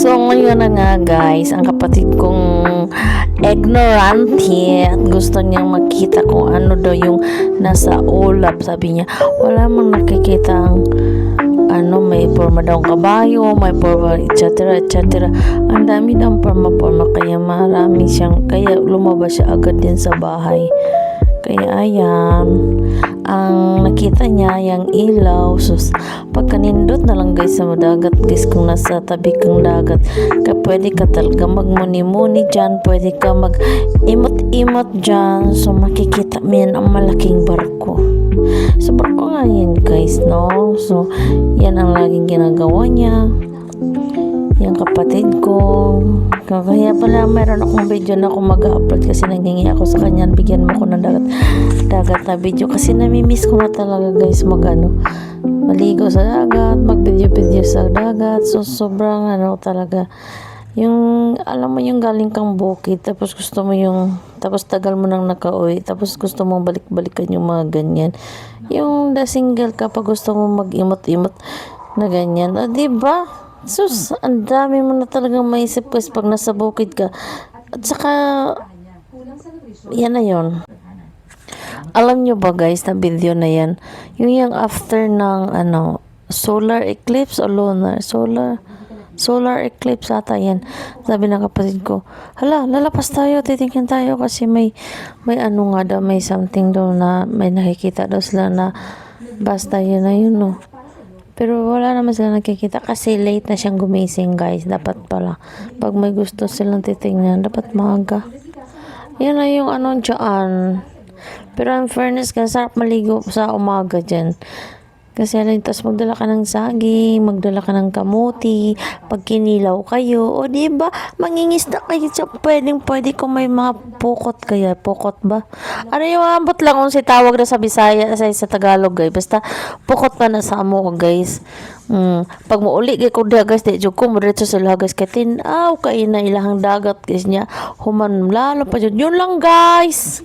So ngayon na nga guys, ang kapatid kong ignorante at gusto niyang makita kung ano daw yung nasa ulap. Sabi niya, wala mang nakikita ang ano, may forma daw ang kabayo, may forma etc etc. Ang dami daw forma kaya marami siyang, kaya lumabas siya agad din sa bahay. Kaya ayan, ang nakita niya yung ilaw. Sus, pagkanindot na lang guys sa dagat guys, kung nasa tabi kang dagat ka, pwede ka talaga magmuni-muni dyan, pwede ka mag imot-imot dyan. So makikita mo yan ang malaking barko. So barko nga yan guys, no? So yan ang laging ginagawa niya, yung kapatid ko. Kaya pala meron akong video na ako mag-upload kasi nanghingi ako sa kanya, bigyan mo ko ng dagat na video kasi namimiss ko na talaga guys maligo sa dagat, mag video sa dagat. So sobrang talaga yung alam mo yung galing kang bukid tapos gusto mo yung tapos tagal mo nang nakauwi tapos gusto mo balik-balikan yung mga ganyan, yung the single ka pag gusto mo mag-imot-imot na ganyan, diba? Sus, ang dami mo na talagang maisip kasi pag nasa bukid ka. At saka yan na yun. Alam nyo ba guys na video na yan, yung after ng solar eclipse o lunar solar eclipse ata yan. Sabi ng kapatid ko, hala, lalapas tayo, titingin tayo kasi may nga daw, may something daw na may nakikita daw sila na basta yun na yun, no. Pero wala naman sila nakikita kasi late na siyang gumising guys. Dapat pala pag may gusto silang titingnan dapat maaga. Yan na yung dyan. Pero in fairness ka, sarap maligo sa umaga dyan. Kasi tapos magdala ka ng saging, magdala ka ng kamuti, pag kinilaw kayo, o diba, mangingisda kayo siya, pwede kung may mga pukot kaya, pukot ba? Ano yung ambot lang kung si tawag na sa Bisaya, sa Tagalog guys, basta pukot pa na sa amo guys. Pag mauli kay ko guys, di jud ko diretso sa guys kay tinaw kay na ilahang dagat guys niya, human lalo pa jud. Yun lang guys.